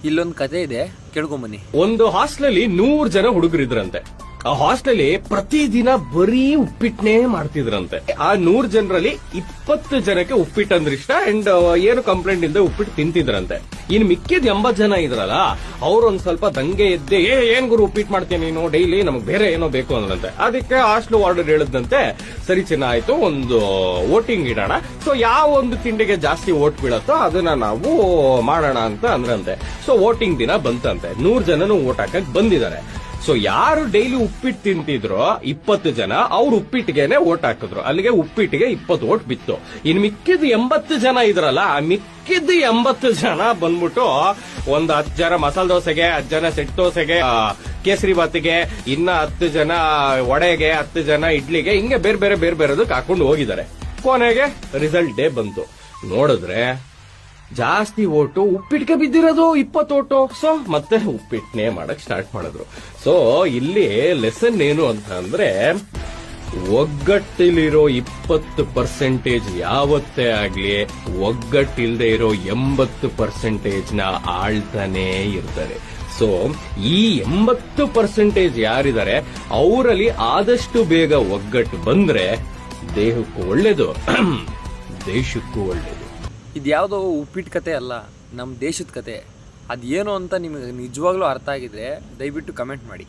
ಇಲ್ಲೊಂದು ಕತೆ ಇದೆ, ಕೇಳ್ಕೊಂಬನ್ನಿ. ಒಂದು ಹಾಸ್ಟೆಲ್ 100 ಜನ ಹುಡುಗರಿದ್ರಂತೆ. ಆ ಹಾಸ್ಟೆಲ್ ಪ್ರತಿದಿನ ಬರೀ ಉಪ್ಪಿಟ್ಟನೇ ಮಾಡ್ತಿದ್ರಂತೆ. ಆ 100 ಜನರಲ್ಲಿ 20 ಜನಕ್ಕೆ ಉಪ್ಪಿಟ್ಟು ಅಂದ್ರೆ ಇಷ್ಟ ಅಂಡ್ ಏನು ಕಂಪ್ಲೇಂಟ್ ಇಲ್ಲದೆ ಉಪ್ಪಿಟ್ಟು ತಿಂತಿದ್ರಂತೆ. ಇನ್ ಮಿಕ್ಕಿದ 80 ಜನ ಇದ್ರಲ್ಲ, ಅವ್ರೊಂದ್ ಸ್ವಲ್ಪ ದಂಗೆ ಎದ್ದೆ, ಏನ್ ಗುರು ಉಪ್ಪಿಟ್ಟು ಮಾಡ್ತೀನಿ ನೀನು ಡೈಲಿ, ನಮಗ್ ಬೇರೆ ಏನೋ ಬೇಕು ಅಂದ್ರಂತೆ. ಅದಕ್ಕೆ ಹಾಸ್ಟೆಲ್ ವಾರ್ಡರ್ ಹೇಳಿದಂತೆ, ಸರಿ ಚಿನ್ನ ಆಯ್ತು, ಒಂದು ವೋಟಿಂಗ್ ಇಡೋಣ, ಸೊ ಯಾವ ಒಂದು ತಿಂಡಿಗೆ ಜಾಸ್ತಿ ವೋಟ್ ಬೀಳತ್ತೋ ಅದನ್ನ ನಾವು ಮಾಡೋಣ ಅಂತ ಅಂದ್ರಂತೆ. ಸೊ ವೋಟಿಂಗ್ ದಿನ ಬಂತಂತೆ. 100 ಜನನು ವೋಟ್ ಹಾಕಕ್ ಬಂದಿದ್ದಾರೆ. ಸೊ ಯಾರು ಡೈಲಿ ಉಪ್ಪಿಟ್ಟು ತಿಂತಿದ್ರು 20 ಜನ, ಅವ್ರು ಉಪ್ಪಿಟ್ಟಿಗೆನೆ ವೋಟ್ ಹಾಕಿದ್ರು. ಅಲ್ಲಿಗೆ ಉಪ್ಪಿಟ್ಟಿಗೆ 20 ವೋಟ್ ಬಿತ್ತು. ಇನ್ ಮಿಕ್ಕಿದ 80 ಜನ ಇದ್ರಲ್ಲ, ಆ ಮಿಕ್ಕಿದ 80 ಜನ ಬಂದ್ಬಿಟ್ಟು ಒಂದು 10 ಜನ ಮಸಾಲೆ ದೋಸೆಗೆ, 10 ಜನ ಸೆಟ್ ದೋಸೆಗೆ, ಕೇಸರಿ ಬಾತಿಗೆ, ಇನ್ನ 10 ಜನ ವಡೆಗೆ, 10 ಜನ ಇಡ್ಲಿಗೆ, ಹಿಂಗೆ ಬೇರೆ ಬೇರೆದಕ್ಕೆ ಹಾಕೊಂಡು ಹೋಗಿದ್ದಾರೆ. ಕೊನೆಗೆ ರಿಸಲ್ಟ್ ಡೇ ಬಂತು. ನೋಡಿದ್ರೆ ಜಾಸ್ತಿ ಓಟು ಉಪ್ಪಿಟ್ಟಿಗೆ ಬಿದ್ದಿರೋದು, 20 ಓಟು. ಸೊ ಮತ್ತೆ ಉಪ್ಪಿಟ್ಟನೇ ಮಾಡಕ್ ಸ್ಟಾರ್ಟ್ ಮಾಡಿದ್ರು. ಸೊ ಇಲ್ಲಿ ಲೆಸನ್ ಏನು ಅಂತ ಅಂದ್ರೆ, ಒಗ್ಗಟ್ಟಿಲಿರೋ 20% ಯಾವತ್ತೇ ಆಗ್ಲಿ ಒಗ್ಗಟ್ಟಿಲ್ದೇ ಇರೋ 80% ಆಳ್ತಾನೇ ಇರ್ತಾರೆ. ಸೊ ಈ 80% ಯಾರಿದ್ದಾರೆ ಅವರಲ್ಲಿ ಆದಷ್ಟು ಬೇಗ ಒಗ್ಗಟ್ಟು ಬಂದ್ರೆ ದೇಹಕ್ಕೂ ಒಳ್ಳೇದು, ದೇಶಕ್ಕೂ ಒಳ್ಳೇದು. ಇದ್ಯಾವುದೋ ಉಪ್ಪಿಟ್ಟು ಕತೆ ಅಲ್ಲ, ನಮ್ಮ ದೇಶದ ಕತೆ. ಅದೇನು ಅಂತ ನಿಮಗೆ ನಿಜವಾಗ್ಲೂ ಅರ್ಥ ಆಗಿದ್ರೆ ದಯವಿಟ್ಟು ಕಮೆಂಟ್ ಮಾಡಿ.